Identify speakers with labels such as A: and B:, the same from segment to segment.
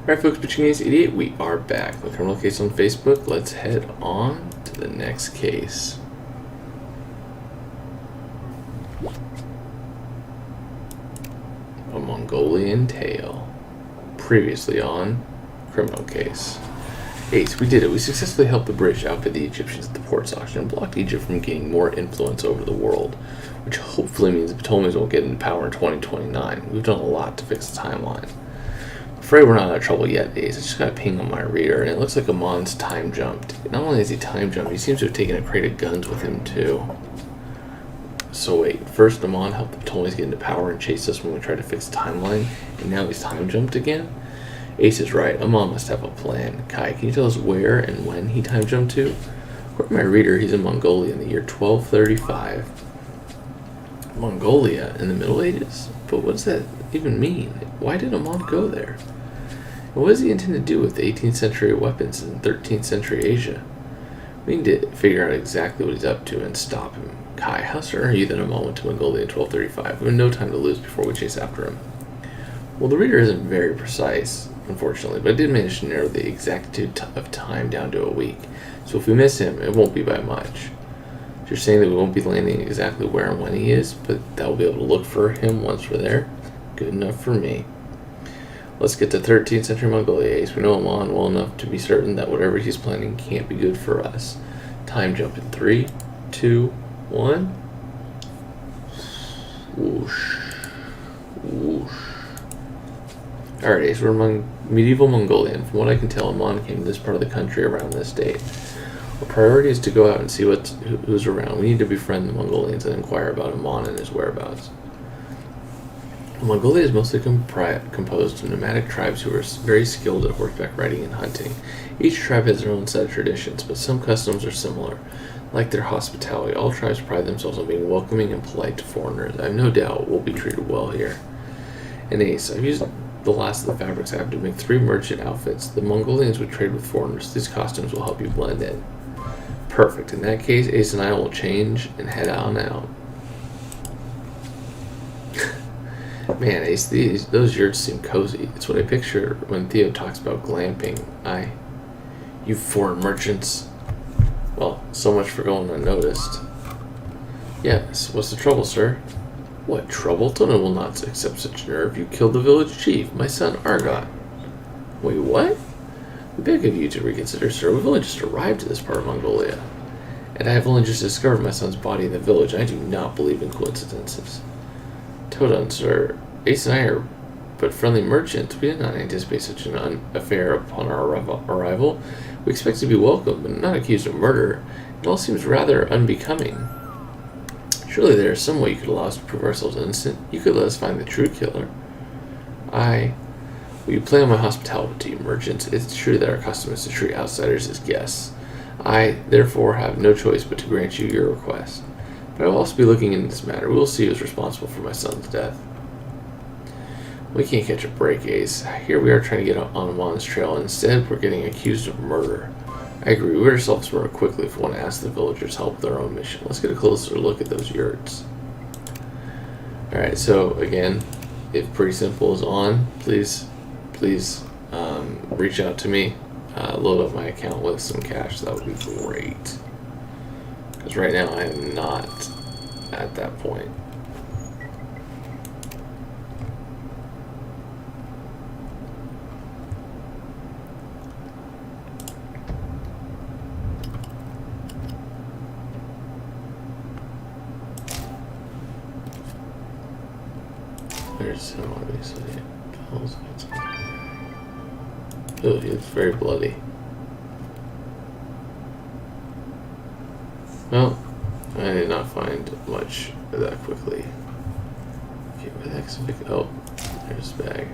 A: Alright folks, Pitching Case 88, we are back. The criminal case on Facebook. Let's head on to the next case. A Mongolian Tale. Previously on Criminal Case. Ace, we did it. We successfully helped the British outbid the Egyptians at the ports auction and blocked Egypt from gaining more influence over the world, which hopefully means the Ptolemies won't get into power in 2029. We've done a lot to fix the timeline. Afraid we're not out of trouble yet, Ace. I just got a ping on my reader, and it looks like Amon's time jumped. Not only has he time jumped, he seems to have taken a crate of guns with him, too. So wait, first Amon helped the Ptolemies get into power and chased us when we tried to fix the timeline, and now he's time jumped again? Ace is right, Amon must have a plan. Kai, can you tell us where and when he time jumped to? According to my reader, he's in Mongolia in the year 1235. Mongolia in the Middle Ages? But what does that even mean? Why did Amon go there? And what does he intend to do with the 18th century weapons in 13th century Asia? We need to figure out exactly what he's up to and stop him. Kai, how certain are you that Amon went to Mongolia in 1235? We have no time to lose before we chase after him. Well, the reader isn't very precise, unfortunately, but I did manage to narrow the exactitude of time down to a week. So if we miss him, it won't be by much. You're saying that we won't be landing exactly where and when he is, but that we'll be able to look for him once we're there? Good enough for me. Let's get to 13th century Mongolia, Ace. We know Amon well enough to be certain that whatever he's planning can't be good for us. Time jump in 3, 2, 1. Whoosh. Whoosh. Alright, Ace, we're among medieval Mongolia, and from what I can tell, Amon came to this part of the country around this date. Our priority is to go out and see who's around. We need to befriend the Mongolians and inquire about Amon and his whereabouts. Mongolia is mostly composed of nomadic tribes who are very skilled at horseback riding and hunting. Each tribe has their own set of traditions, but some customs are similar. Like their hospitality, all tribes pride themselves on being welcoming and polite to foreigners. I have no doubt we'll be treated well here. And Ace, I've used the last of the fabrics I have to make 3 merchant outfits. The Mongolians would trade with foreigners. These costumes will help you blend in. Perfect. In that case, Ace and I will change and head on out. Man, Ace, those yurts seem cozy. It's what I picture when Theo talks about glamping. You foreign merchants. Well, so much for going unnoticed. Yes, what's the trouble, sir? What trouble? Tona will not accept such nerve. You killed the village chief, my son Argot. Wait, what? We beg of you to reconsider, sir. We've only just arrived to this part of Mongolia. And I have only just discovered my son's body in the village. I do not believe in coincidences. Todun, sir, Ace and I are but friendly merchants. We did not anticipate such an affair upon our arrival. We expect to be welcomed, but not accused of murder. It all seems rather unbecoming. Surely there is some way you could allow us to prove ourselves innocent. You could let us find the true killer. Will you play on my hospitality, merchants? It's true that our custom is to treat outsiders as guests. I, therefore, have no choice but to grant you your request. But I will also be looking into this matter. We will see who is responsible for my son's death. We can't catch a break, Ace. Here we are trying to get on Amon's trail, and instead we're getting accused of murder. I agree. We better self-swear quickly if we want to ask the villagers help with their own mission. Let's get a closer look at those yurts. Alright, so again, if Pretty Simple is on, please reach out to me. Load up my account with some cash. That would be great. Because right now I am not at that point. There's him, obviously. Oh, he's very bloody. Well, I did not find much that quickly. Okay, where the heck's the big... Oh, there's the bag.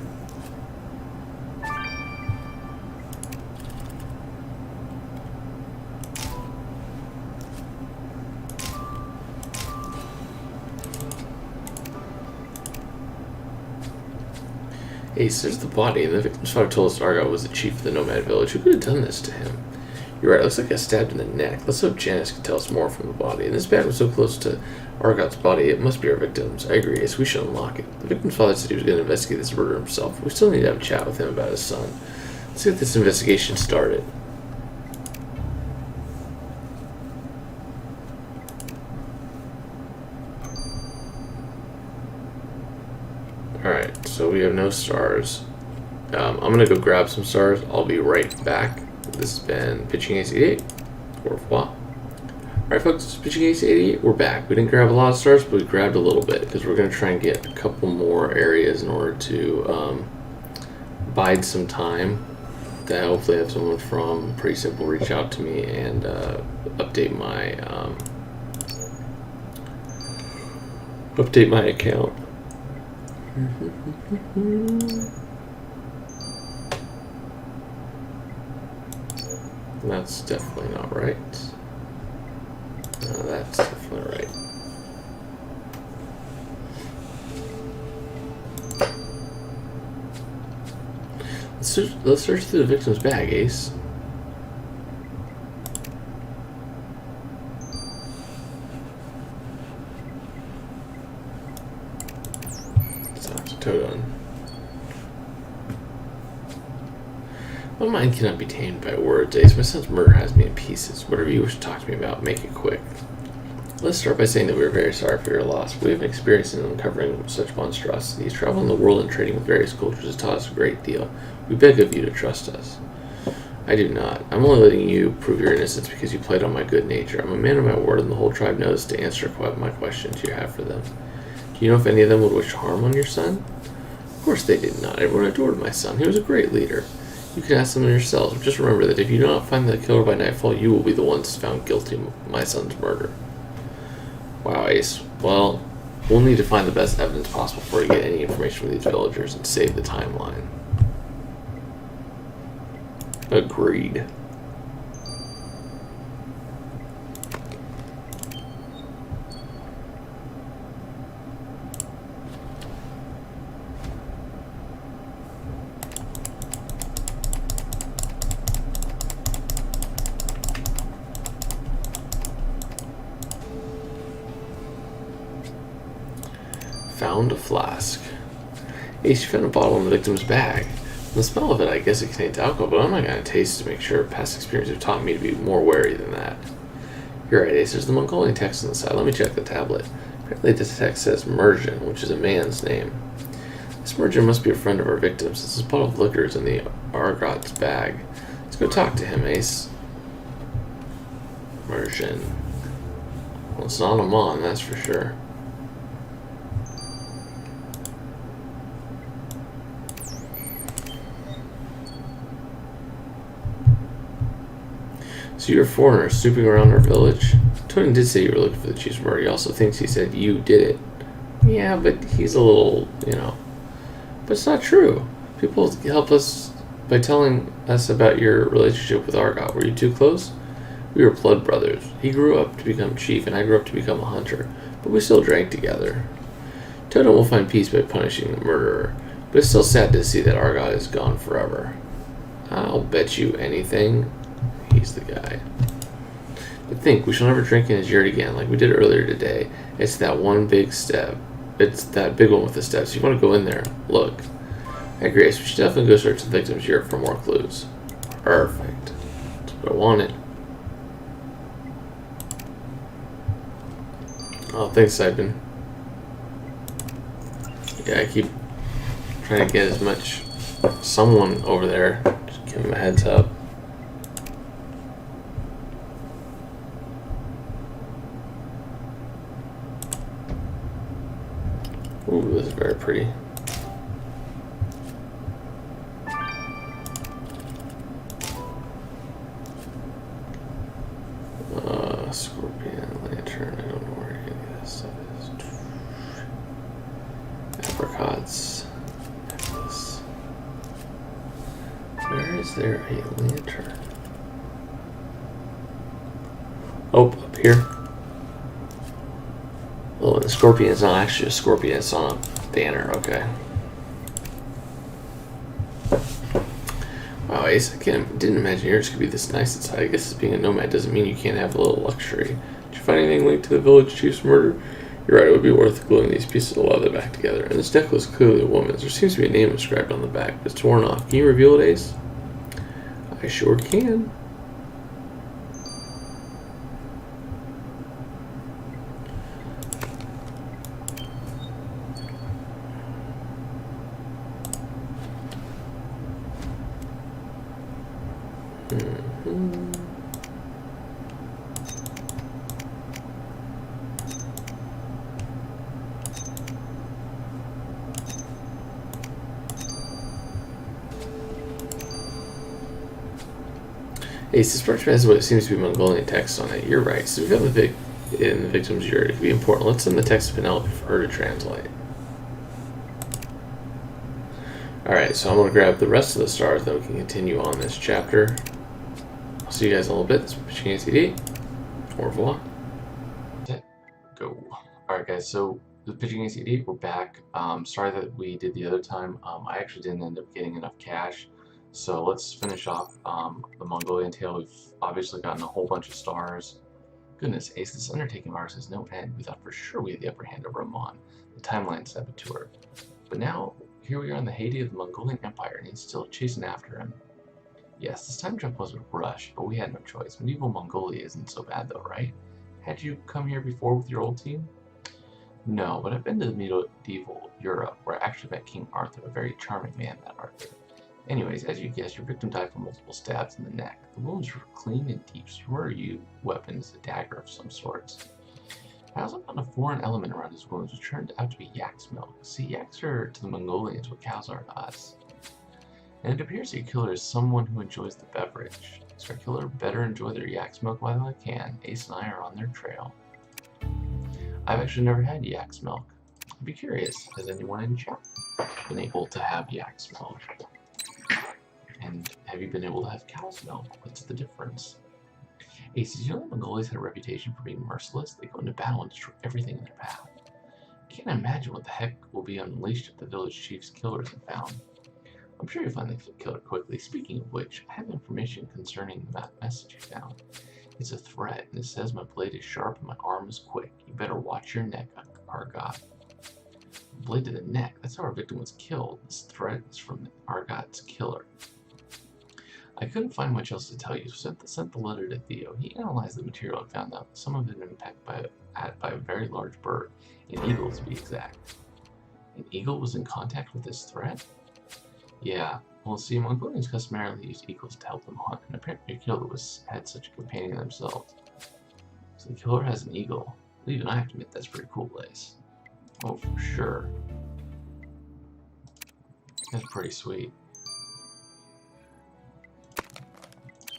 A: Ace, there's the body. The victim's father told us Argot was the chief of the nomad village. Who could have done this to him? You're right, it looks like I stabbed in the neck. Let's hope Janice can tell us more from the body. And this bag was so close to Argot's body, it must be our victim's. I agree, Ace, we should unlock it. The victim's father said he was going to investigate this murder himself. We still need to have a chat with him about his son. Let's get this investigation started. Alright, so we have no stars. I'm gonna go grab some stars. I'll be right back. This has been Pitching Ace 88. Au revoir. Alright folks, it's Pitching Ace 88. We're back. We didn't grab a lot of stars, but we grabbed a little bit because we're gonna try and get a couple more areas in order to bide some time. To hopefully have someone from Pretty Simple reach out to me and update my account. That's definitely not right. No, that's definitely right. Let's search through the victim's bag, Ace. Toad. My mind cannot be tamed by words, Ace. My son's murder has me in pieces. Whatever you wish to talk to me about, make it quick. Let's start by saying that we are very sorry for your loss. We have experience in uncovering such monstrosities. Traveling the world and trading with various cultures has taught us a great deal. We beg of you to trust us. I do not. I'm only letting you prove your innocence because you played on my good nature. I'm a man of my word, and the whole tribe knows to answer my questions you have for them. Do you know if any of them would wish harm on your son? Of course they did not. Everyone adored my son. He was a great leader. You can ask them yourselves. Just remember that if you do not find the killer by nightfall, you will be the ones found guilty of my son's murder. Wow, Ace. Well, we'll need to find the best evidence possible before we get any information from these villagers and save the timeline. Agreed. Found a flask. Ace, you found a bottle in the victim's bag. From the smell of it, I guess it contains alcohol, but I'm not going to taste to make sure. Past experience have taught me to be more wary than that. You're right, Ace. There's the Mongolian text on the side. Let me check the tablet. Apparently the text says Mergen, which is a man's name. This Mergen must be a friend of our victim, since this bottle of liquor is in the Argot's bag. Let's go talk to him, Ace. Mergen. Well, it's not a Mon, that's for sure. So you're a foreigner snooping around our village? Tony did say you were looking for the chief's murder. He also thinks he said you did it. Yeah, but he's a little, But it's not true. People help us by telling us about your relationship with Argot. Were you too close? We were blood brothers. He grew up to become chief, and I grew up to become a hunter. But we still drank together. Toto will find peace by punishing the murderer. But it's still sad to see that Argot is gone forever. I'll bet you anything. He's the guy. But think, we shall never drink in his yurt again like we did earlier today. It's that one big step. It's that big one with the steps. You want to go in there. Look. I agree. So we should definitely go search the victim's yurt for more clues. Perfect. That's what I wanted. Oh, thanks, Saipan. Yeah, I keep trying to get as much someone over there. Just give him a heads up. Ooh, this is very pretty. Scorpion, lantern, I don't know where any of this stuff is. Apricots. Necklace. Where is there a lantern? Oh, up here. Oh, the scorpion is not actually a scorpion, it's on a banner, okay. Wow, Ace, I didn't imagine yours could be this nice inside. I guess being a nomad doesn't mean you can't have a little luxury. Did you find anything linked to the village chief's murder? You're right, it would be worth gluing these pieces of leather back together. And this necklace is clearly a woman's. There seems to be a name inscribed on the back, but it's torn off. Can you reveal it, Ace? I sure can. Ace, this parchment has what seems to be Mongolian text on it. You're right. So we've got the in the victim's yurt. It could be important. Let's send the text to Penelope for her to translate. Alright, so I'm going to grab the rest of the stars, then we can continue on this chapter. I'll see you guys in a little bit. This is Pitching ACD. Au revoir. Go. Alright guys, so the Pitching ACD, we're back. Sorry that we did the other time. I actually didn't end up getting enough cash. So let's finish off the Mongolian Tale. We've obviously gotten a whole bunch of stars. Goodness, Ace, this undertaking of ours has no end. We thought for sure we had the upper hand over Amon, the timeline saboteur. But now, here we are in the heyday of the Mongolian Empire, and he's still chasing after him. Yes, this time jump wasn't rushed, but we had no choice. Medieval Mongolia isn't so bad though, right? Had you come here before with your old team? No, but I've been to the medieval Europe, where I actually met King Arthur, a very charming man, that Arthur. Anyways, as you guessed, your victim died from multiple stabs in the neck. The wounds were clean and deep, so where you weapons, a dagger of some sorts. I also found a foreign element around his wounds, which turned out to be yak's milk. See, yaks are to the Mongolians what cows are to us. And it appears that your killer is someone who enjoys the beverage. So our killer better enjoy their yak's milk while they can. Ace and I are on their trail. I've actually never had yak's milk. I'd be curious, has anyone in chat been able to have yak's milk? And have you been able to have cow's milk? What's the difference? Ace, did you know that Mongols had a reputation for being merciless? They go into battle and destroy everything in their path. I can't imagine what the heck will be unleashed if the village chief's killer isn't found. I'm sure you'll find the killer quickly. Speaking of which, I have information concerning that message you found. It's a threat, and it says my blade is sharp and my arm is quick. You better watch your neck, Argot. Blade to the neck? That's how our victim was killed. This threat is from Argot's killer. I couldn't find much else to tell you, so sent the letter to Theo. He analyzed the material and found out some of it impacted by a very large bird, an eagle to be exact. An eagle was in contact with this threat? Yeah, well see, Mongolians customarily use eagles to help them hunt, and apparently your killer had such a companion themselves. So the killer has an eagle. Even I have to admit that's pretty cool, Blaze. Oh, for sure. That's pretty sweet.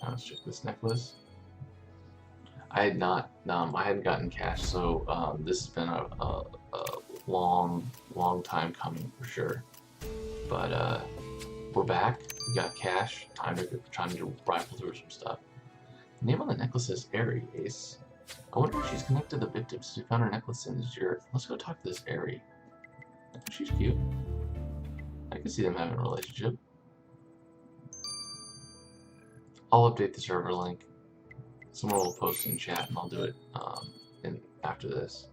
A: Let's check this necklace. I hadn't gotten cash, so this has been a long time coming for sure. But we're back. We got cash. Time to rifle through some stuff. The name on the necklace is Aerie, Ace. I wonder if she's connected to the victim since we found her necklace in his yurt. Let's go talk to this Aerie. She's cute. I can see them having a relationship. I'll update the server link. Someone will post in chat, and I'll do it after this.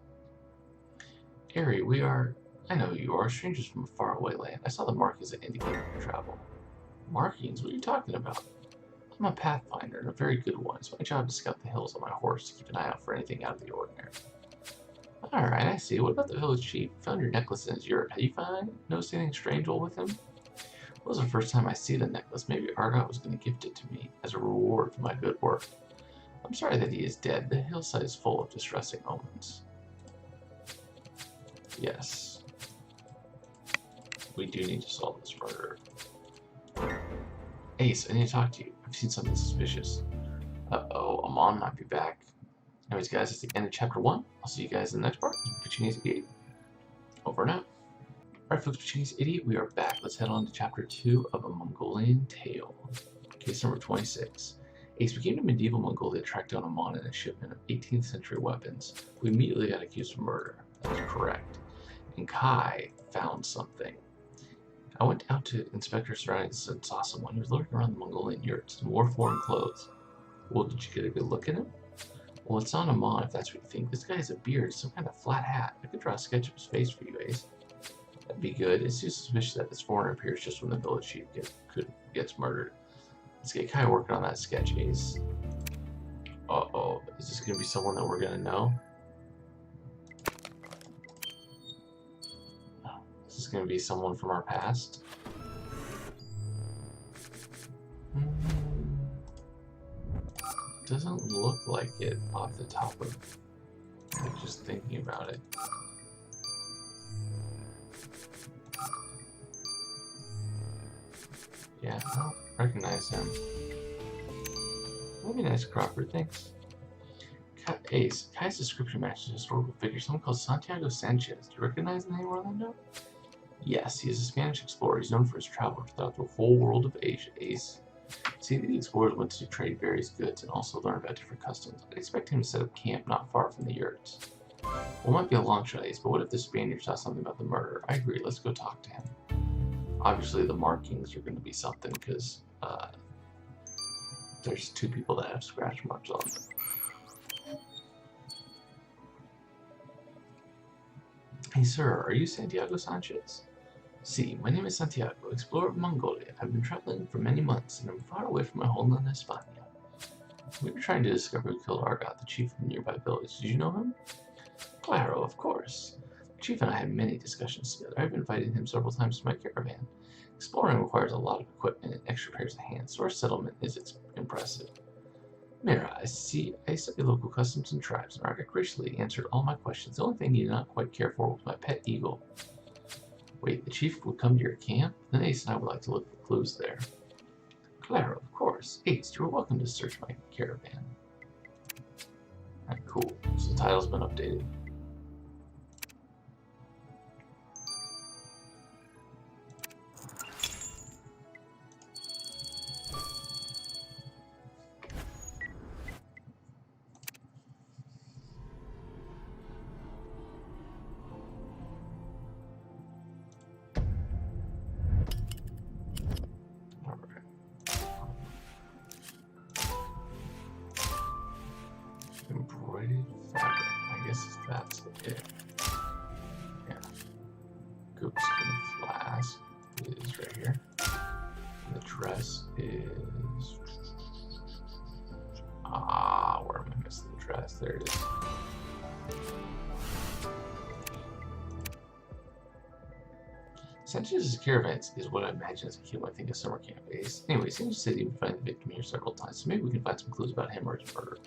A: Aerie, I know who you are, strangers from a faraway land. I saw the markings that indicate your travel. Markings? What are you talking about? I'm a pathfinder, and a very good one. It's my job to scout the hills on my horse to keep an eye out for anything out of the ordinary. Alright, I see. What about the village chief? Found your necklace in his yurt. Have you noticed anything strange with him? It was the first time I see the necklace. Maybe Argot was going to gift it to me as a reward for my good work. I'm sorry that he is dead. The hillside is full of distressing omens. Yes. We do need to solve this murder. Ace, I need to talk to you. I've seen something suspicious. Uh-oh, Amon might be back. Anyways, guys, that's the end of Chapter 1. I'll see you guys in the next part. Pitching ACD. Over and out. Alright folks, Pitching ACD, we are back. Let's head on to Chapter 2 of A Mongolian Tale. Case number 26. Ace, we came to medieval Mongolia to track down Amon and a shipment of 18th century weapons. We immediately got accused of murder. That was correct. And Kai found something. I went out to inspect her surroundings and saw someone who was lurking around the Mongolian yurts and wore foreign clothes. Well, did you get a good look at him? Well, it's not Amon, if that's what you think. This guy has a beard, some kind of flat hat. I could draw a sketch of his face for you, Ace. That'd be good. It's too suspicious that this foreigner appears just when the village chief gets murdered. Let's get kind of working on that sketch, Ace. Uh-oh. Is this going to be someone that we're going to know? Is this going to be someone from our past? Doesn't look like it off the top of like just thinking about it. Yeah, I don't recognize him. That'd be nice, Crawford, thanks. Ace, Kai's description matches a historical figure, someone called Santiago Sanchez. Do you recognize the name, Orlando? Yes, he is a Spanish explorer. He's known for his travels throughout the whole world of Asia, Ace. See, the explorers went to trade various goods and also learn about different customs. I'd expect him to set up camp not far from the yurts. Well, it might be a long shot, Ace, but what if the Spaniard saw something about the murder? I agree, let's go talk to him. Obviously, the markings are going to be something, because there's 2 people that have scratch marks on them. Hey, sir, are you Santiago Sanchez? See, my name is Santiago, explorer of Mongolia. I've been traveling for many months, and I'm far away from my homeland, España. We were trying to discover who killed Argot, the chief of a nearby village. Did you know him? Claro, of course. The chief and I had many discussions together. I've invited him several times to my caravan. Exploring requires a lot of equipment and extra pairs of hands, so our settlement is impressive. Mira, I study local customs and tribes, and Argot graciously answered all my questions. The only thing he did not quite care for was my pet eagle. Wait, the chief would come to your camp? Then Ace and I would like to look for clues there. Claro, of course. Ace, you are welcome to search my caravan. Alright, cool. So the title's been updated. Embroidered fabric. I guess that's it. Yeah. Goatskin flask is right here. And the dress is. Where am I missing the dress? There it is. Sanchez's caravans is what I imagine as a kid when I think of summer camp base. Anyway, Sanchez said he would find the victim here several times, so maybe we can find some clues about him or his murder.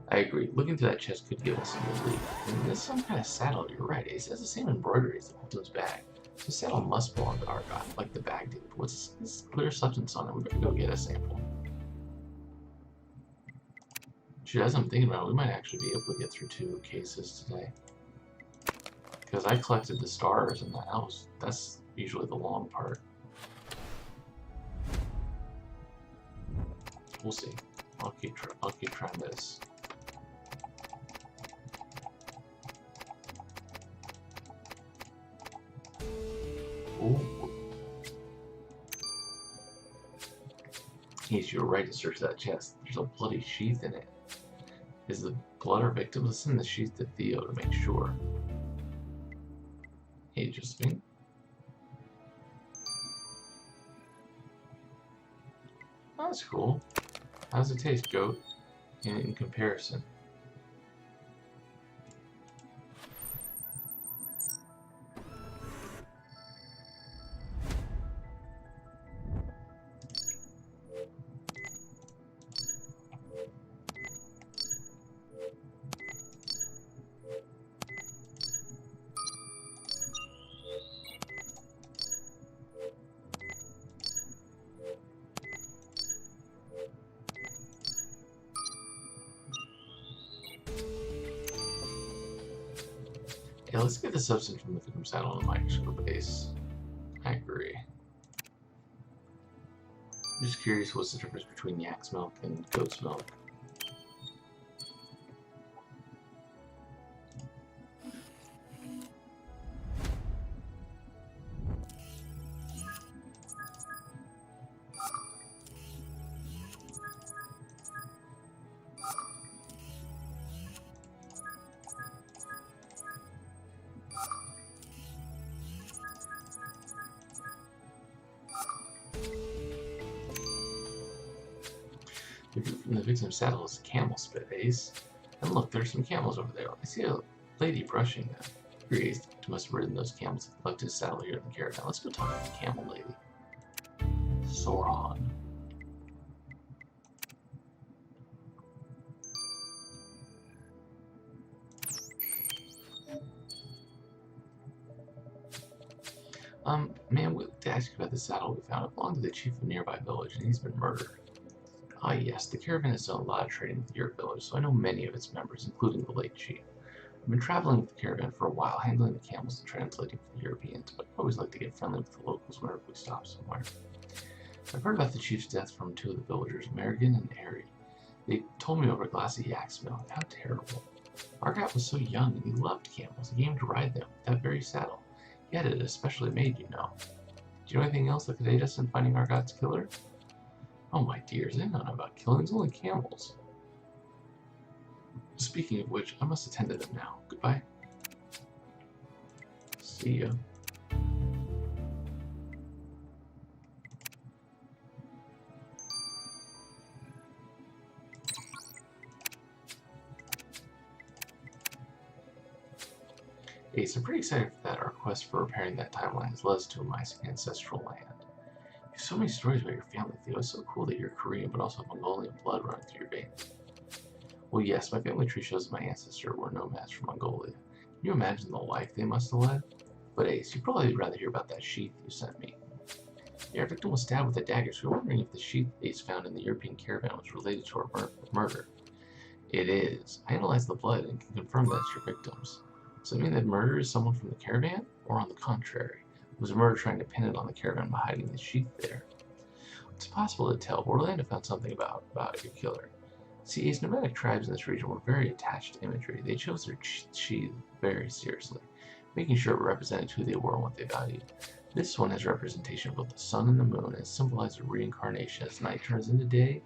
A: I agree. Looking into that chest could give us some relief. And there's some kind of saddle, you're right, Ace. It has the same embroidery as the victim's bag. The saddle must belong to Argot, like the bag did. What's this clear substance on it? We better go get a sample. Shoot, as I'm thinking about it, we might actually be able to get through 2 cases today. Because I collected the stars, and that's usually the long part. We'll see. I'll keep trying this. Ooh. Yes, you're right to search that chest. There's a bloody sheath in it. Is the blood our victim? Let's send the sheath to Theo to make sure. Hey, Josephine. Oh, that's cool. How does it taste, goat? In comparison. Yeah, let's get the substance from the victim's saddle on the microscope base. I agree. I'm just curious what's the difference between yak's milk and goat's milk. The view from the victim's saddle is a camel spit, Ace. And look, there's some camels over there. I see a lady brushing them. Ace must have ridden those camels and left his saddle here in the caravan. Let's go talk to the camel lady. Sauron. Man, we'd like to ask you about the saddle we found. It belonged to the chief of a nearby village, and he's been murdered. Ah, yes, the caravan has done a lot of trading with your village, so I know many of its members, including the late chief. I've been traveling with the caravan for a while, handling the camels and translating for the Europeans, but I always like to get friendly with the locals whenever we stop somewhere. I've heard about the chief's death from two of the villagers, Merrigan and Airy. They told me over a glass of yak's milk. How terrible. Argat was so young and he loved camels. He came to ride them with that very saddle. He had it especially made, you know. Do you know anything else that could aid us in finding Argat's killer? Oh my dears, they don't know about killings, only camels. Speaking of which, I must attend to them now. Goodbye. See ya. Ace, I'm pretty excited that our quest for repairing that timeline has led us to my ancestral land. You have so many stories about your family, Theo. It's so cool that you're Korean, but also have Mongolian blood running through your veins. Well, yes, my family tree shows that my ancestors were nomads from Mongolia. Can you imagine the life they must have led? But Ace, you'd probably rather hear about that sheath you sent me. Yeah, our victim was stabbed with a dagger, so we're wondering if the sheath Ace found in the European caravan was related to our murder. It is. I analyzed the blood and can confirm that it's your victim's. Does it mean that murder is someone from the caravan? Or on the contrary, was a murder trying to pin it on the caravan by hiding the sheath there? It's possible to tell, but Orlando found something about your killer. See, Ace, nomadic tribes in this region were very attached to imagery. They chose their sheath very seriously, making sure it represented who they were and what they valued. This one has representation of both the sun and the moon, and symbolizes reincarnation as night turns into day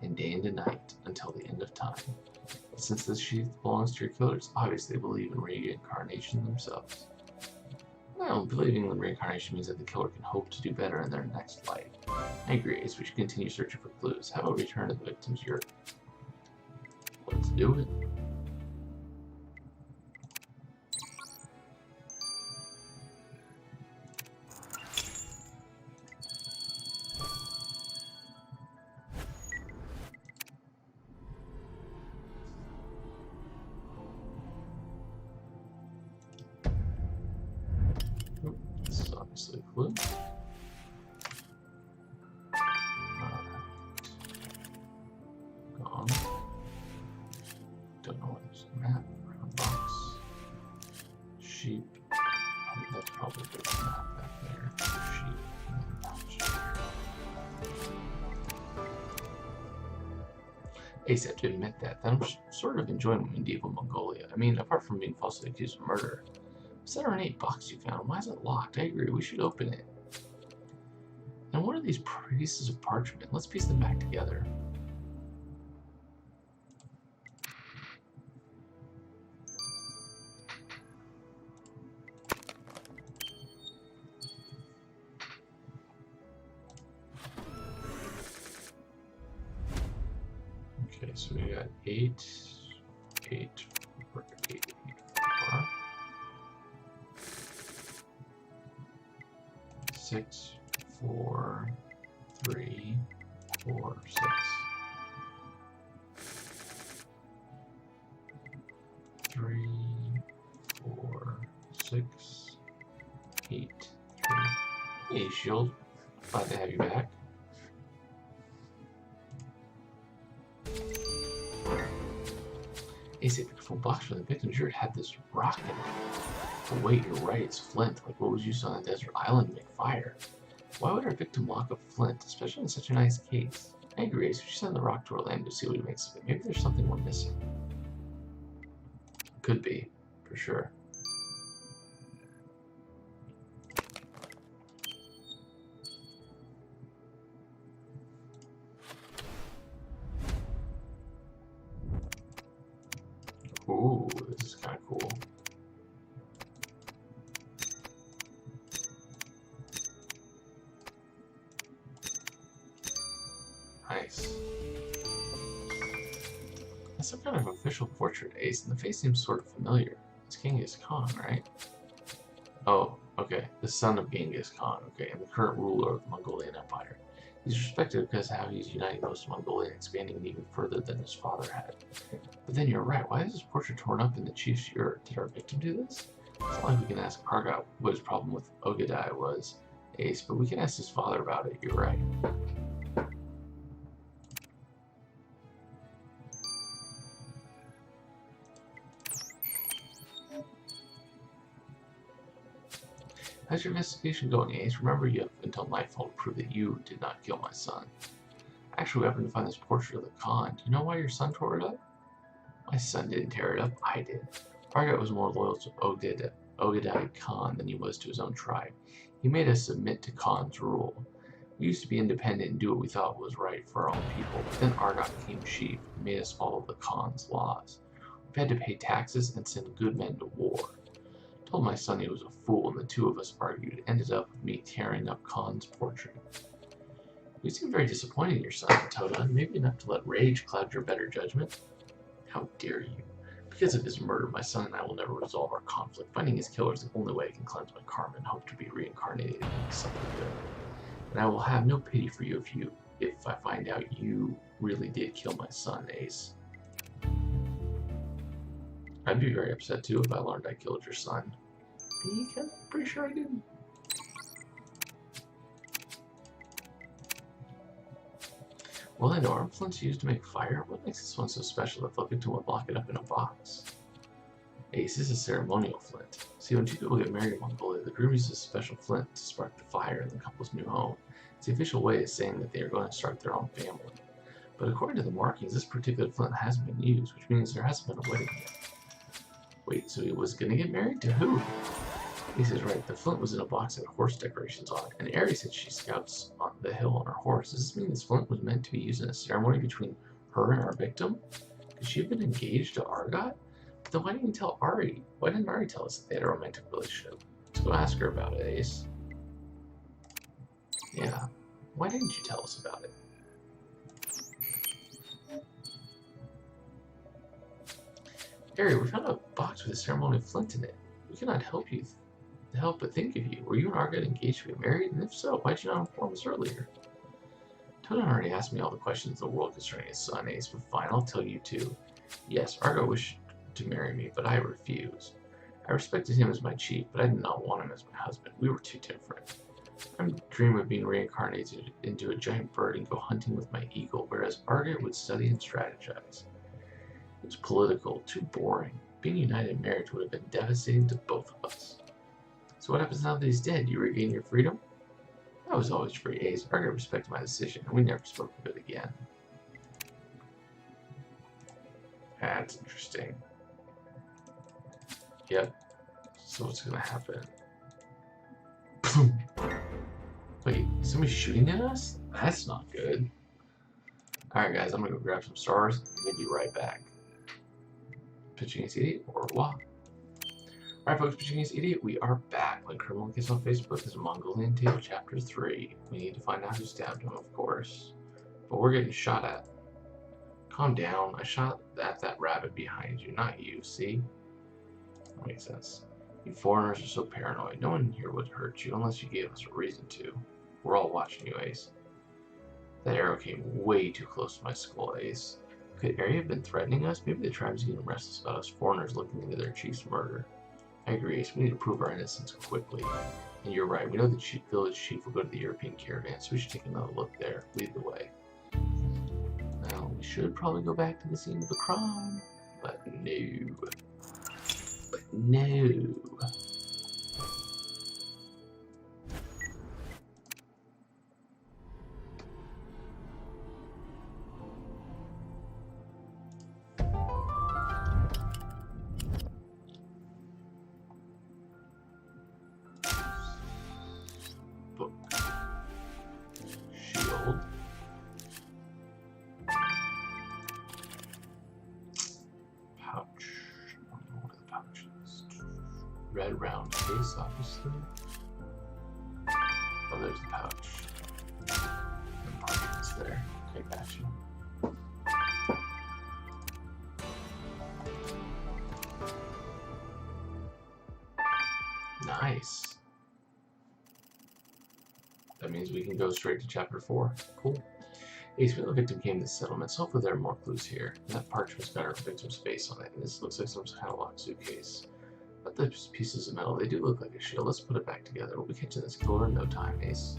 A: and day into night until the end of time. Since this sheath belongs to your killers, obviously they believe in reincarnation themselves. Well, believing in reincarnation means that the killer can hope to do better in their next life. I agree, Ace. We should continue searching for clues. How about we return to the victim's yurt? Let's do it. This is obviously a clue. Gone. Don't know what there's a map, round box, sheep. That's probably the map back there. Sheep. Ace, I have to admit that I'm sort of enjoying medieval Mongolia. I mean, apart from being falsely accused of murder. Is that ornate box you found? Why is it locked? I agree, we should open it. And what are these pieces of parchment? Let's piece them back together. Okay, so we got 8, 8, 4, 8, 4. 6, 4, 3, 4, 6. 3, 4, 6, 8, 3. Hey, Shield. Glad to have you back. Ace, a beautiful box for the victim's yurt had this rock in it. Oh wait, you're right, it's flint, like what was used on a desert island to make fire. Why would our victim lock up flint, especially in such a nice case? I agree, Ace, we should send the rock to Orlando to see what he makes of it. Maybe there's something we're missing. Could be, for sure. Ooh, this is kind of cool. Nice. That's some kind of official portrait, Ace, and the face seems sort of familiar. It's Genghis Khan, right? Oh, okay. The son of Genghis Khan, okay, and the current ruler of the Mongolian Empire. He's respected because of how he's uniting most of Mongolia and expanding it even further than his father had. But then you're right, why is his portrait torn up in the chief's yurt? Did our victim do this? It's not like we can ask Argot what his problem with Ogadai was, Ace, but we can ask his father about it, you're right. How's your investigation going, Ace? Remember, you have until nightfall to prove that you did not kill my son. Actually, we happened to find this portrait of the Khan. Do you know why your son tore it up? My son didn't tear it up, I did. Argot was more loyal to Ogadai Khan than he was to his own tribe. He made us submit to Khan's rule. We used to be independent and do what we thought was right for our own people, but then Argot became chief and made us follow the Khan's laws. We had to pay taxes and send good men to war. I told my son he was a fool, and the two of us argued. It ended up with me tearing up Khan's portrait. You seem very disappointed in your son, Toda, maybe enough to let rage cloud your better judgment. How dare you? Because of his murder, my son and I will never resolve our conflict. Finding his killer is the only way I can cleanse my karma and hope to be reincarnated into something good. And I will have no pity for you if I find out you really did kill my son, Ace. I'd be very upset too if I learned I killed your son. I'm pretty sure I didn't. Well, I know arm flints used to make fire. What makes this one so special that they'll get to lock it up in a box? Ace is a ceremonial flint. See, when two people get married in Mongolia, the groom uses a special flint to spark the fire in the couple's new home. It's the official way of saying that they are going to start their own family. But according to the markings, this particular flint hasn't been used, which means there hasn't been a wedding yet. Wait, so he was going to get married? To who? Ace is right. The flint was in a box that had horse decorations on it, and Aerie said she scouts on the hill on her horse. Does this mean this flint was meant to be used in a ceremony between her and our victim? Could she have been engaged to Argot? But then why didn't you tell Ari? Why didn't Ari tell us that they had a romantic relationship? Let's go ask her about it, Ace. Yeah. Why didn't you tell us about it? Aerie, we found a box with a ceremonial flint in it. We cannot help but think of you. Were you and Argot engaged to be married? And if so, why did you not inform us earlier? Todan already asked me all the questions in the world concerning his son, Ace, but fine, I'll tell you too. Yes, Argot wished to marry me, but I refused. I respected him as my chief, but I did not want him as my husband. We were too different. I dream of being reincarnated into a giant bird and go hunting with my eagle, whereas Argot would study and strategize. It was political, too boring. Being united in marriage would have been devastating to both of us. So what happens now that he's dead? You regain your freedom? I was always free, Ace. Argot respected my decision, and we never spoke of it again. That's interesting. Yep. So what's gonna happen? Wait, somebody's shooting at us? That's not good. Alright guys, I'm gonna go grab some stars and we'll be right back. Pitching Against Idiot or what? Alright folks, Pitching Against Idiot, we are back. Like Criminal Case on Facebook, this is Mongolian Tale Chapter 3. We need to find out who stabbed him, of course. But we're getting shot at. Calm down, I shot at that rabbit behind you, not you, see? That makes sense. You foreigners are so paranoid. No one here would hurt you unless you gave us a reason to. We're all watching you, Ace. That arrow came way too close to my skull, Ace. Could Aerie have been threatening us? Maybe the tribe's getting restless about us foreigners looking into their chief's murder. I agree, Ace. We need to prove our innocence quickly. And you're right. We know the village chief will go to the European caravan, so we should take another look there. Lead the way. Now, we should probably go back to the scene of the crime. But no. But no. Red round case, obviously. Oh, there's the pouch. And parchment's there. Okay, gotcha. Nice. That means we can go straight to chapter 4. Cool. Ace, the victim came to the settlement, so hopefully there are more clues here. And that parchment's got our victim's face on it, and this looks like some kind of locked suitcase. But those pieces of metal, they do look like a shield. Let's put it back together. We'll be catching this killer in no time, Ace.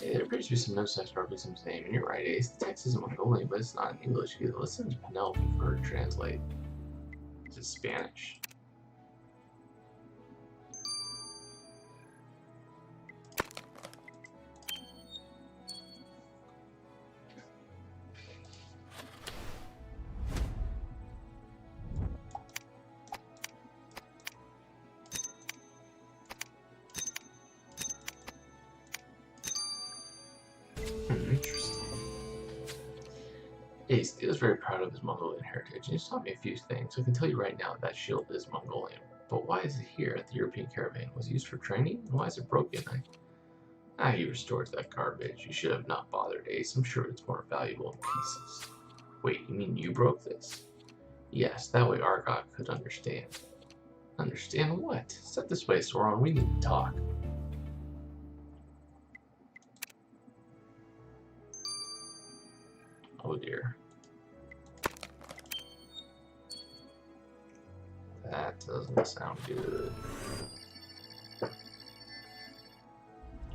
A: There appears to be some notes text for our victim's name, and you're right, Ace. The text isn't Mongolian, but it's not in English either. Let's send to Penelope for her to translate. Is it Spanish? Interesting. Ace, Theo's very proud of his Mongolian heritage, and he's taught me a few things. So I can tell you right now that shield is Mongolian. But why is it here at the European caravan? Was it used for training? And why is it broken? You restored that garbage. You should have not bothered, Ace. I'm sure it's more valuable in pieces. Wait, you mean you broke this? Yes, that way Argot could understand. Understand what? Step this way, Sauron. We need to talk. Oh dear. That doesn't sound good.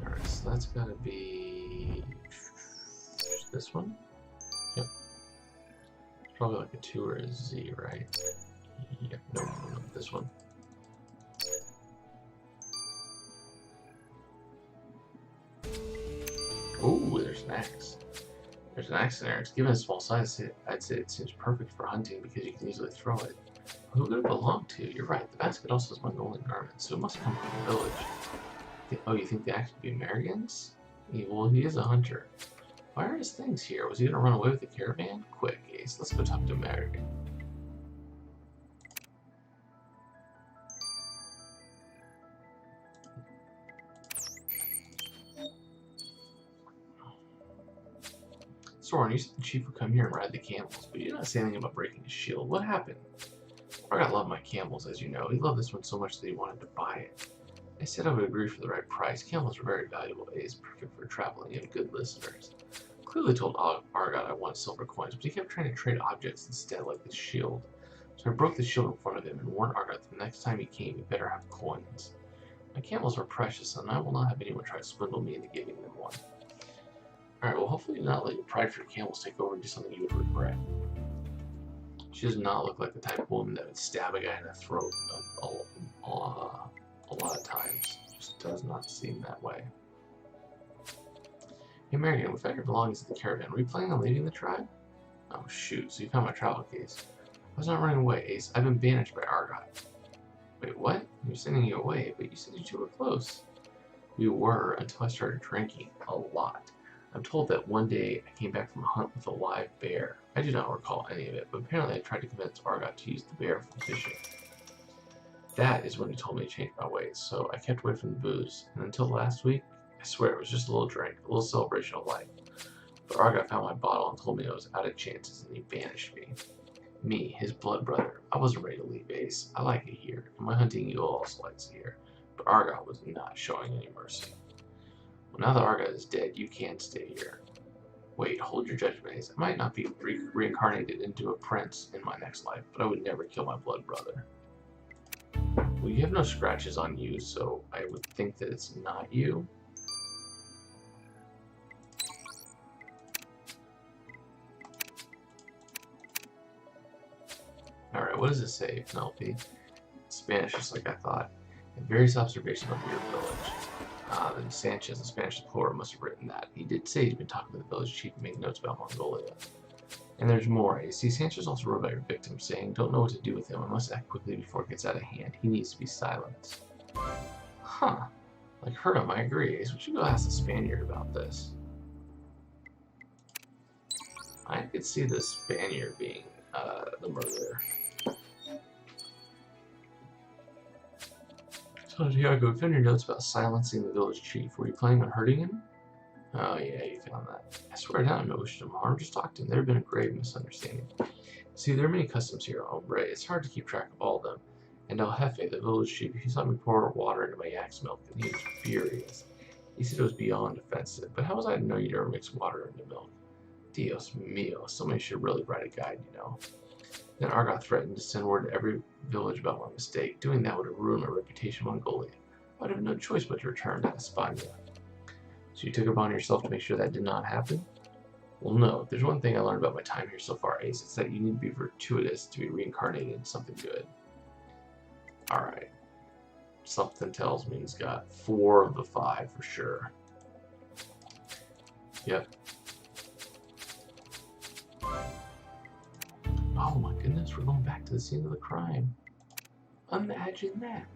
A: Alright, so that's gotta be this one? Yep. It's probably like a 2 or a Z, right? Yep, no, this one. Ooh, there's an axe. There's an axe in there. It's given a small size. I'd say it seems perfect for hunting because you can easily throw it. Who could it belong to? You're right. The basket also has Mongolian garments, so it must come from the village. Oh, you think the axe could be Merrigan's? Well, he is a hunter. Why are his things here? Was he going to run away with the caravan? Quick, Ace. Let's go talk to Merrigan. Soren, you said the chief would come here and ride the camels, but you did not say anything about breaking his shield. What happened? Argot loved my camels, as you know. He loved this one so much that he wanted to buy it. I said I would agree for the right price. Camels are very valuable. It is perfect for traveling and good listeners. Clearly told Argot I want silver coins, but he kept trying to trade objects instead, like this shield. So I broke the shield in front of him and warned Argot that the next time he came, he better have coins. My camels are precious, and I will not have anyone try to swindle me into giving them one. Alright, well, hopefully you not let your pride for your camels take over and do something you would regret. She does not look like the type of woman that would stab a guy in the throat a lot of times. Just does not seem that way. Hey, Marion, we found your belongings at the caravan. Were you planning on leaving the tribe? Oh, shoot, so you found my travel case. I was not running away, Ace. I've been banished by Argot. Wait, what? You're sending you away, but you said you two were close. We were, until I started drinking a lot. I'm told that one day I came back from a hunt with a live bear. I do not recall any of it, but apparently I tried to convince Argot to use the bear for fishing. That is when he told me to change my ways, so I kept away from the booze. And until last week, I swear it was just a little drink, a little celebration of life. But Argot found my bottle and told me I was out of chances, and he banished me. Me, his blood brother. I wasn't ready to leave Ace. I like it here, and my hunting eagle also likes it here. But Argot was not showing any mercy. Well, now that Argot is dead, you can't stay here. Wait, hold your judgment, Ace. I might not be reincarnated into a prince in my next life, but I would never kill my blood brother. Well, you have no scratches on you, so I would think that it's not you. Alright, what does it say, Penelope? Spanish, just like I thought. And various observations about your village. Then Sanchez, the Spanish explorer, must have written that. He did say he'd been talking to the village chief and making notes about Mongolia. And there's more. You see, Sanchez also wrote about your victim, saying, don't know what to do with him. I must act quickly before it gets out of hand. He needs to be silenced. Huh. Like Hertam, I agree. So we should go ask the Spaniard about this. could see the Spaniard being the murderer. So, Diego, you found your notes about silencing the village chief. Were you planning on hurting him? Oh, yeah, you found that. I swear down, I no wish to harm. Just talk to him. There have been a grave misunderstanding. See, there are many customs here, hombre. It's hard to keep track of all of them. And El Jefe, the village chief, he saw me pour water into my yak's milk, and he was furious. He said it was beyond offensive. But how was I to know you'd ever mix water into milk? Dios mío, somebody should really write a guide, you know. Then Argot threatened to send word to every village about my mistake. Doing that would have ruined my reputation in Mongolia. I would have no choice but to return to España. So you took it upon yourself to make sure that did not happen? Well, no. If there's one thing I learned about my time here so far, Ace, it's that you need to be virtuous to be reincarnated in something good. Alright. Something tells me he's got 4 of the 5 for sure. Yep. Oh my goodness, we're going back to the scene of the crime. Imagine that.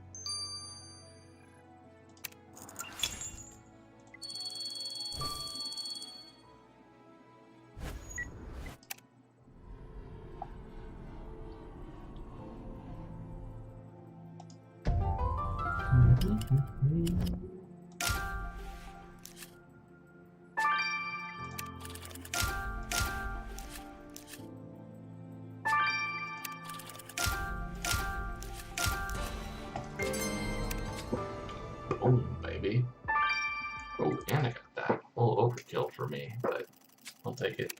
A: Oh, baby. Oh, and I got that. A little overkill for me, but I'll take it.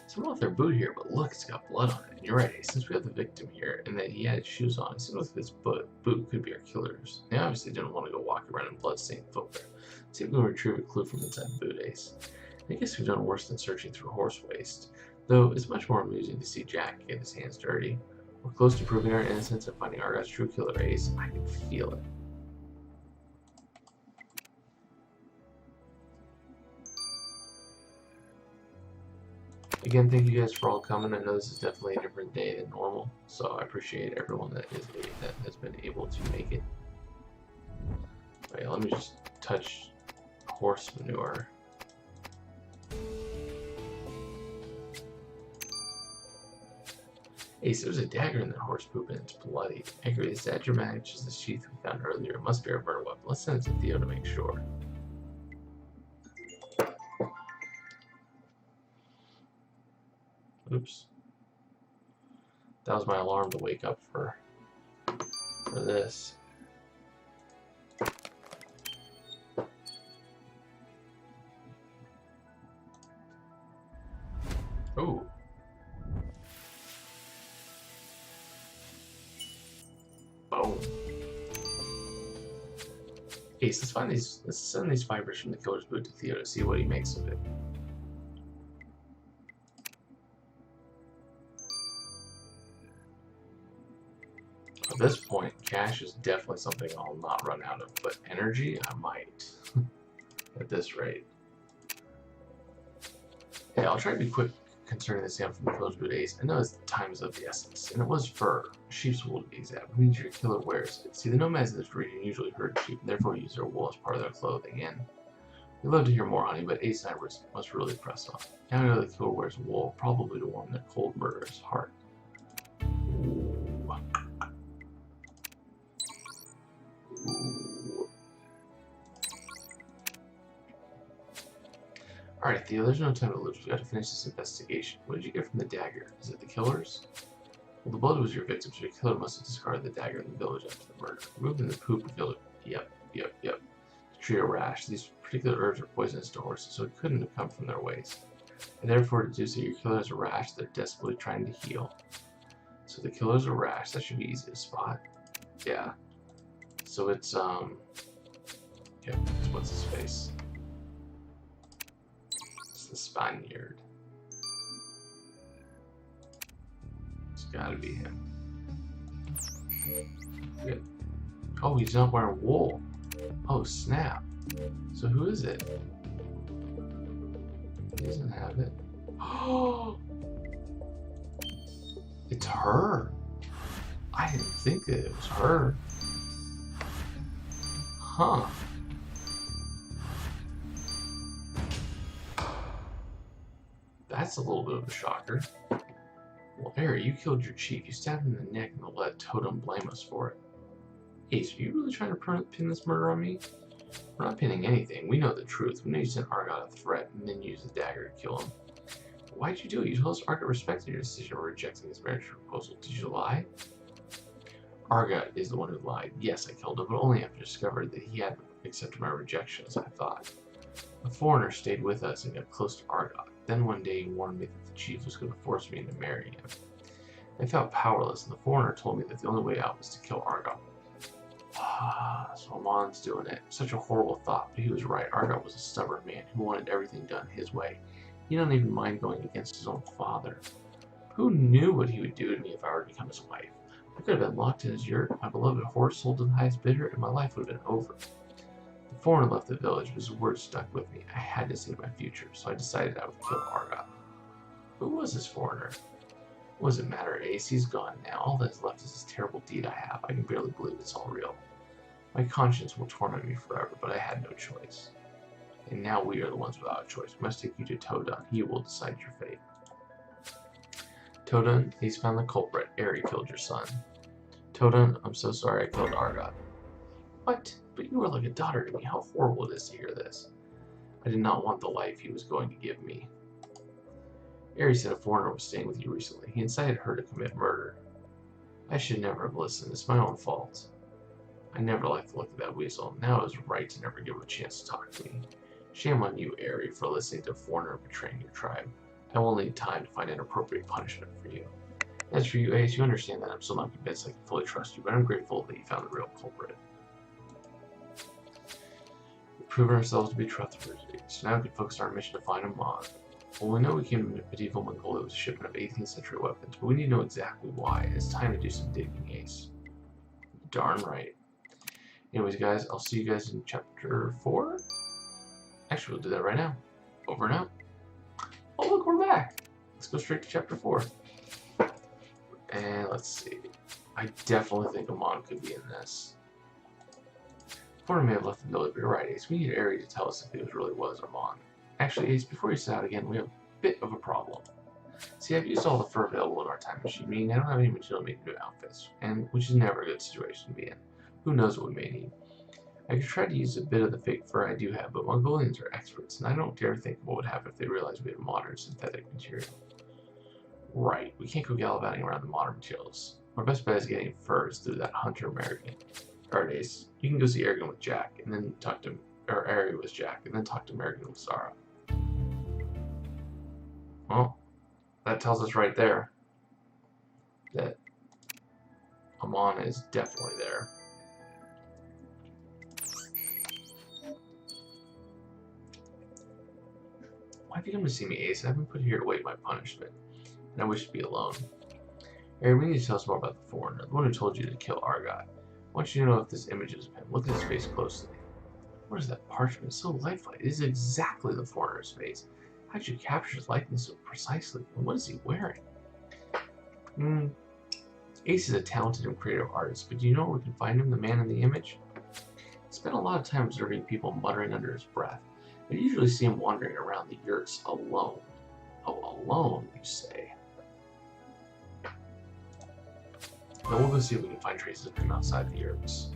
A: Someone left their boot here, but look, it's got blood on it. And you're right, since we have the victim here, and that he had shoes on, it seems like this boot could be our killer's. They obviously didn't want to go walking around in blood-stained footwear. Let's see if we can retrieve a clue from inside the boot, Ace. I guess we've done worse than searching through horse waste. Though, it's much more amusing to see Jack get his hands dirty. We're close to proving our innocence and finding Argot's true killer, Ace. I can feel it. Again, thank you guys for all coming. I know this is definitely a different day than normal, so I appreciate everyone that has been able to make it. Alright, let me just touch horse manure. Ace, there's a dagger in that horse poop and it's bloody. I agree, it's that dramatic as the sheath we found earlier. It must be our murder weapon. Let's send it to Theo to make sure. Oops. That was my alarm to wake up for this. Ooh. Boom. Ace, let's send these fibers from the killer's boot to Theo to see what he makes of it. At this point, cash is definitely something I'll not run out of, but energy, I might. At this rate. Yeah, I'll try to be quick concerning this down from the killer's boot, Ace. I know his time is of the essence, and it was fur, sheep's wool to be exact, which means your killer wears it. See, the nomads in this region usually herd sheep, and therefore use their wool as part of their clothing, and we'd love to hear more, honey, but Ace and I must really press on. Now I know the killer wears wool, probably to warm their cold murderous heart. Ooh. Alright, Theo, there's no time to lose. We gotta finish this investigation. What did you get from the dagger? Is it the killer's? Well, the blood was your victim, so your killer must have discarded the dagger in the village after the murder. Removing the poop of village. Yep. To treat a rash. These particular herbs are poisonous to horses, so it couldn't have come from their waste. And therefore, deduce that your killer has a rash they're desperately trying to heal. So the killer's a rash. That should be easy to spot. Yeah. So it's, yep, what's his face? It's the Spaniard. It's gotta be him. Good. Oh, he's not wearing wool. Oh, snap. So who is it? He doesn't have it. Oh! It's her. I didn't think that it was her. Huh. That's a little bit of a shocker. Well, Ari, you killed your chief. You stabbed him in the neck and let Totem blame us for it. Ace, are you really trying to pin this murder on me? We're not pinning anything. We know the truth. We know you sent Argot a threat and then used the dagger to kill him. Why'd you do it? You told us Argot respected your decision of rejecting his marriage proposal. Did you lie? Argot is the one who lied. Yes, I killed him, but only after I discovered that he hadn't accepted my rejection as I thought. The foreigner stayed with us and got close to Argot. Then one day he warned me that the chief was going to force me into marrying him. I felt powerless, and the foreigner told me that the only way out was to kill Argot. So Amon's doing it. Such a horrible thought, but he was right. Argot was a stubborn man who wanted everything done his way. He didn't even mind going against his own father. Who knew what he would do to me if I were to become his wife? I could have been locked in his yurt, my beloved horse sold to the highest bidder, and my life would have been over. The foreigner left the village, but his words stuck with me. I had to save my future, so I decided I would kill Argot. Who was this foreigner? What does it matter, Ace? He's gone now. All that's left is this terrible deed I have. I can barely believe it's all real. My conscience will torment me forever, but I had no choice. And now we are the ones without a choice. We must take you to Todun. He will decide your fate. Todun, he's found the culprit. Ari killed your son. Todun, I'm so sorry I killed Argot. What? But you were like a daughter to me. How horrible it is to hear this. I did not want the life he was going to give me. Ari said a foreigner was staying with you recently. He incited her to commit murder. I should never have listened. It's my own fault. I never liked the look of that weasel. Now it was right to never give him a chance to talk to me. Shame on you, Ari, for listening to a foreigner betraying your tribe. I will need time to find an appropriate punishment for you. As for you, Ace, you understand that I'm still not convinced I can fully trust you, but I'm grateful that you found the real culprit. We've proven ourselves to be trustworthy, so now we can focus on our mission to find Amon. Well, we know we came to medieval Mongolia with a shipment of 18th century weapons, but we need to know exactly why. It's time to do some digging, Ace. Darn right. Anyways, guys, I'll see you guys in chapter 4. Actually, we'll do that right now. Over and out. Oh, look, we're back. Let's go straight to chapter 4. And let's see. I definitely think Amon could be in this. Foreigner may have left the village, but you're right, Ace. We need Ari to tell us if it really was Amon. Actually, Ace, before you set out again, we have a bit of a problem. See, I've used all the fur available in our time machine, meaning I don't have any material to make new outfits, and which is never a good situation to be in. Who knows what we may need. I could try to use a bit of the fake fur I do have, but Mongolians are experts, and I don't dare think what would happen if they realized we had modern synthetic material. Right, we can't go gallivanting around the modern materials. Our best bet is getting furs through that hunter American. Alright, Ace, you can go see Aragon with Jack, and then talk to, or Ari with Jack, and then talk to American with Sarah. Well, that tells us right there that Amon is definitely there. Why have you come to see me, Ace? I've been put here to wait my punishment, and I wish to be alone. Ari, we need to tell us more about the foreigner, the one who told you to kill Argot. I want you to know if this image is of him. Look at his face closely. What is that parchment? It's so lifelike. It is exactly the foreigner's face. How did you capture his likeness so precisely? And what is he wearing? Ace is a talented and creative artist, but do you know where we can find him, the man in the image? He spent a lot of time observing people muttering under his breath. I usually see him wandering around the yurts alone. Oh, alone, you say? Now we'll go see if we can find traces of him outside the yurts.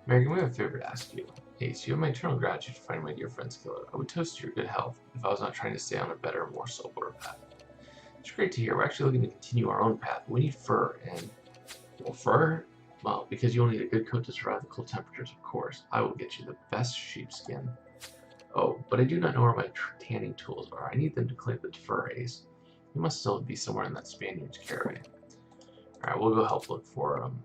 A: American, we have a favor to ask you. Ace, you have my eternal gratitude for finding my dear friend's killer. I would toast to your good health if I was not trying to stay on a better, more sober path. It's great to hear. We're actually looking to continue our own path. We need fur, and... well, fur? Well, because you'll need a good coat to survive the cold temperatures, of course. I will get you the best sheepskin. Oh, but I do not know where my tanning tools are. I need them to clean the fur, Ace. You must still be somewhere in that Spaniard's caravan. Alright, we'll go help look for them.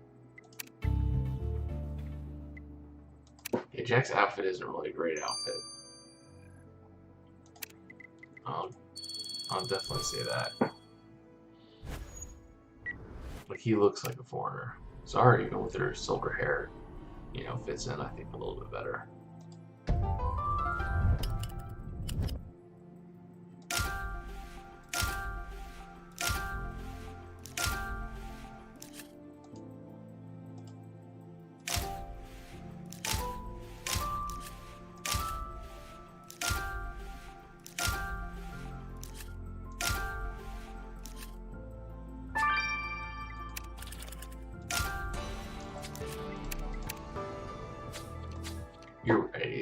A: Yeah, Jack's outfit isn't really a great outfit. I'll definitely say that. Like, he looks like a foreigner. Sorry, even with her silver hair, you know, fits in, I think, a little bit better.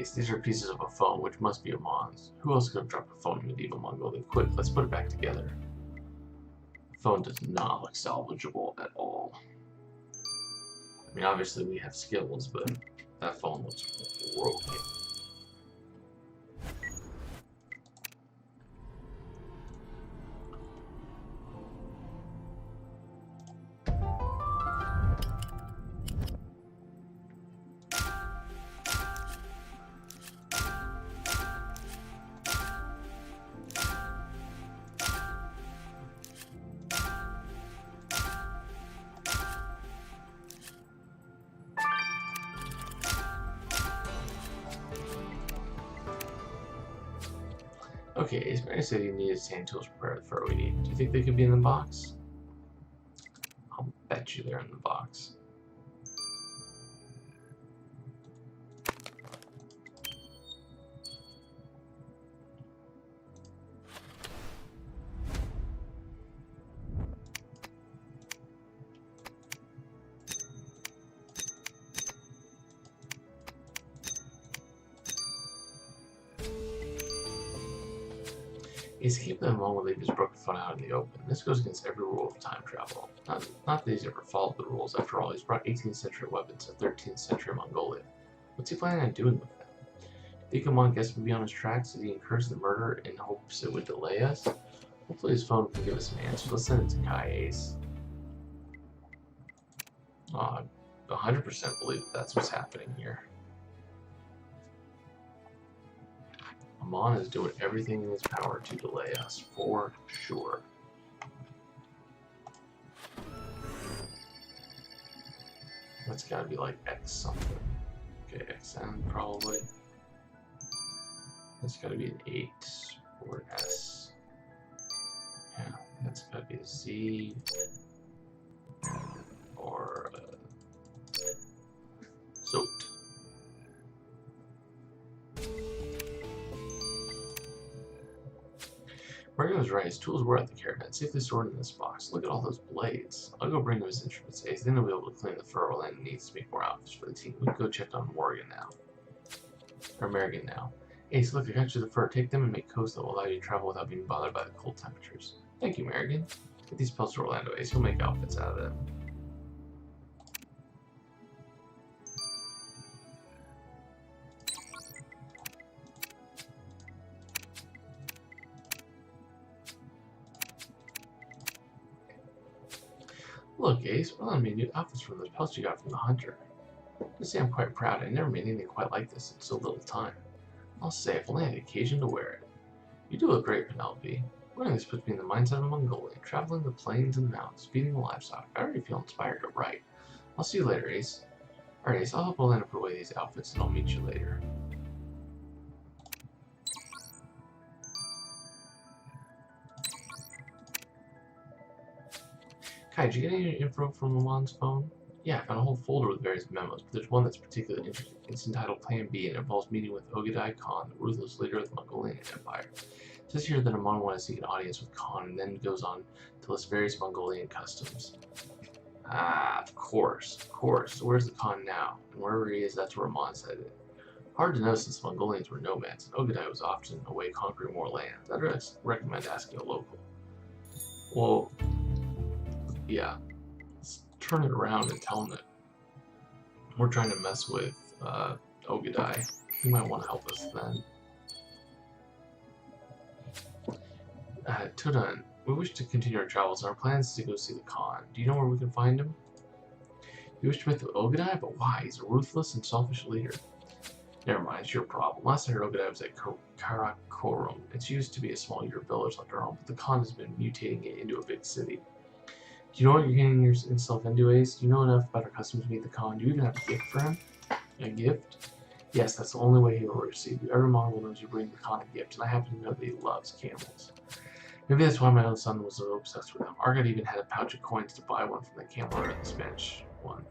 A: Ace. These are pieces of a phone, which must be Amon's. Who else could have dropped a phone in medieval Mongolia? Quick, let's put it back together. The phone does not look salvageable at all. I mean, obviously we have skills, but that phone looks broken. Okay, Ace Mary said he needed sand tools prepared for what we need. Do you think they could be in the box? I'll bet you they're in the box. Ace keep them all when they just broke the phone out in the open. This goes against every rule of time travel. Not that he's ever followed the rules. After all, he's brought 18th century weapons to 13th century Mongolia. What's he planning on doing with them? Think Amon guessed would be on his tracks as he encouraged the murder in hopes it would delay us? Hopefully his phone can give us an answer. Let's send it to Kai, Ace. I 100% believe that's what's happening here. Amon is doing everything in his power to delay us, for sure. That's gotta be like X something. Okay, XN probably. That's gotta be an 8 or an S. Yeah, that's gotta be a Z or a Zote. Morgan was right. His tools were at the caravan, safely stored in this box. Look at all those blades. I'll go bring him his instruments, Ace. Then he'll be able to clean the fur while Landon needs to make more outfits for the team. We can go check on Morgan now. Or Merrigan now. Ace, look, I got you the fur. Take them and make coats that will allow you to travel without being bothered by the cold temperatures. Thank you, Merrigan. Get these pelts to Orlando, Ace. He'll make outfits out of them. Look, Ace, well, I made new outfits from those pelts you got from the hunter. To say I'm quite proud. I never made anything quite like this in so little time. I'll say, if only I had the occasion to wear it. You do look great, Penelope. Wearing this puts me in the mindset of a Mongolian, traveling the plains and mountains, feeding the livestock. I already feel inspired to write. I'll see you later, Ace. Alright, Ace, I'll help Orlando put away these outfits and I'll meet you later. Kai, did you get any info from Amon's phone? Yeah, I found a whole folder with various memos, but there's one that's particularly interesting. It's entitled Plan B and it involves meeting with Ogedai Khan, the ruthless leader of the Mongolian Empire. It says here that Amon wanted to seek an audience with Khan and then goes on to list various Mongolian customs. Ah, of course. So where's the Khan now? And wherever he is, that's where Amon's headed. Hard to know since the Mongolians were nomads, and Ogedai was often away conquering more lands. I'd recommend asking a local. Well, yeah. Let's turn it around and tell him that we're trying to mess with Ogedai. He might want to help us then. Tudan, we wish to continue our travels and our plans is to go see the Khan. Do you know where we can find him? You wish to meet with Ogedai? But why? He's a ruthless and selfish leader. Never mind, it's your problem. Last I heard, Ogedai was at Karakorum. It's used to be a small Europe village like our own, but the Khan has been mutating it into a big city. Do you know what you're getting yourself into, Ace? Do you know enough about our customs to meet the Khan? Do you even have a gift for him? A gift? Yes, that's the only way he will receive you. Every Mongol knows you bring the Khan a gift, and I happen to know that he loves camels. Maybe that's why my own son was so obsessed with them. Argat even had a pouch of coins to buy one from the camel or the Spanish one.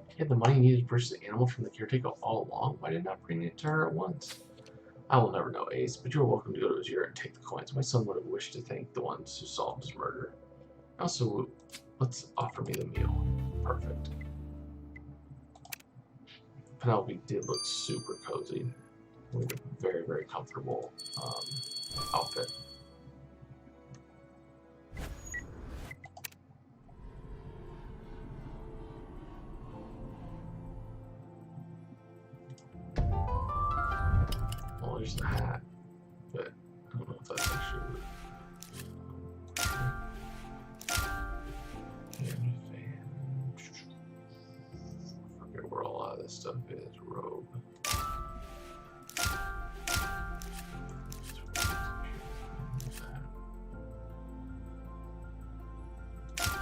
A: He had the money needed to purchase the animal from the caretaker all along. Why did I not bring it to her at once? I will never know, Ace, but you're welcome to go to his yurt and take the coins. My son would have wished to thank the ones who solved his murder. Also, let's offer me the meal. Perfect. Penelope did look super cozy. We have a very, very comfortable outfit. Well, there's the hat, but I don't know if that's actually. I forget where a lot of this stuff is. Robe.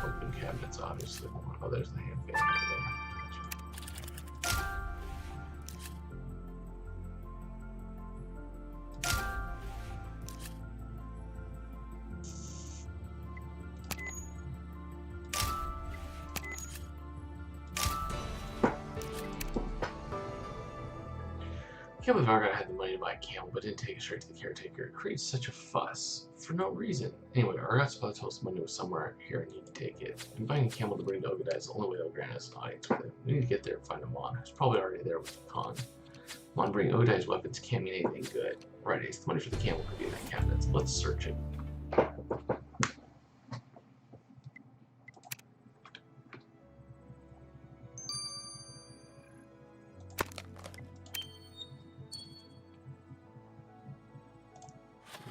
A: Open cabinets, obviously. Oh, there's the hand fan over there. I can't believe Argot had the money to buy a camel, but didn't take it straight to the caretaker. It creates such a fuss for no reason. Anyway, Argot's probably told us money was somewhere here and need to take it. And buying a camel to bring to Ogadai is the only way they'll grant us an audience with him. We need to get there and find Amon, who's probably already there with the Khan. Amon bringing Ogadai's weapons can't mean anything good. Right, Ace, the money for the camel could be in that cabinet. Let's search it.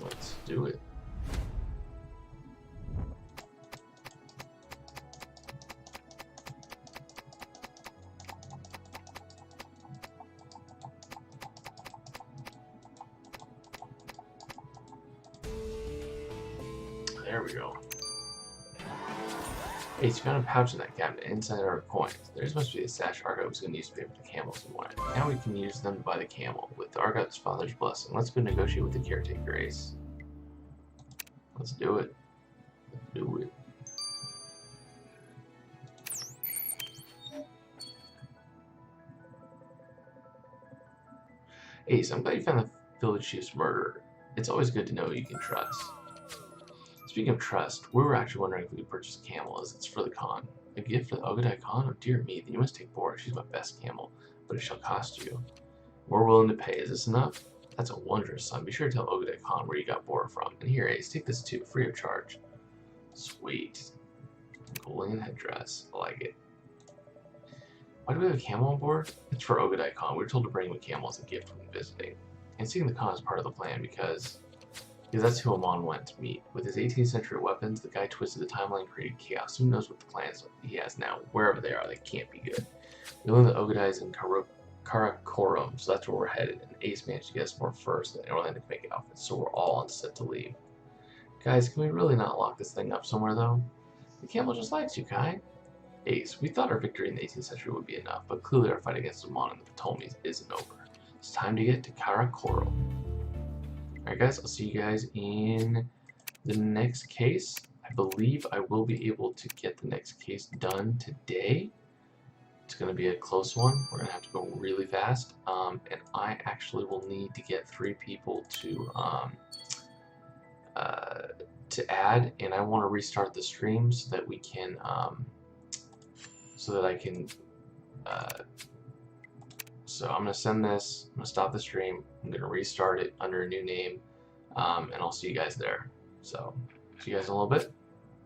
A: Let's do it. There we go. Hey, you found a pouch in that cabinet. Inside there are coins. There must be a stash Argot was going to use to pay for the camels he wanted. Now we can use them to buy the camel. With Argot's father's blessing, let's go negotiate with the caretaker, Ace. Let's do it. Let's do it. Ace, I'm glad you found the village chief's murderer. It's always good to know who you can trust. Speaking of trust, we were actually wondering if we could purchase a camel, as it's for the Khan. A gift for the Ogadai Khan? Oh dear me, then you must take Bora. She's my best camel, but it shall cost you. We're willing to pay. Is this enough? That's a wondrous son. Be sure to tell Ogadai Khan where you got Bora from. And here, Ace, take this too, free of charge. Sweet. Mongolian headdress. I like it. Why do we have a camel on board? It's for Ogadai Khan. We were told to bring the camel as a gift when visiting. And seeing the Khan is part of the plan because that's who Amon went to meet. With his 18th century weapons, the guy twisted the timeline and created chaos. Who knows what the plans he has now? Wherever they are, they can't be good. We learned that Ogadai is in Karakorum, so that's where we're headed. And Ace managed to get us more first than Orlando can make outfits, so we're all on set to leave. Guys, can we really not lock this thing up somewhere, though? The camel just likes you, Kai. Ace, we thought our victory in the 18th century would be enough, but clearly our fight against Amon and the Ptolemies isn't over. It's time to get to Karakorum. Alright guys, I'll see you guys in the next case. I believe I will be able to get the next case done today. It's going to be a close one. We're going to have to go really fast. And I actually will need to get 3 people to add, and I want to restart the stream so that we can, so that I can, so I'm going to send this, I'm going to stop the stream, I'm going to restart it under a new name, and I'll see you guys there. So, see you guys in a little bit.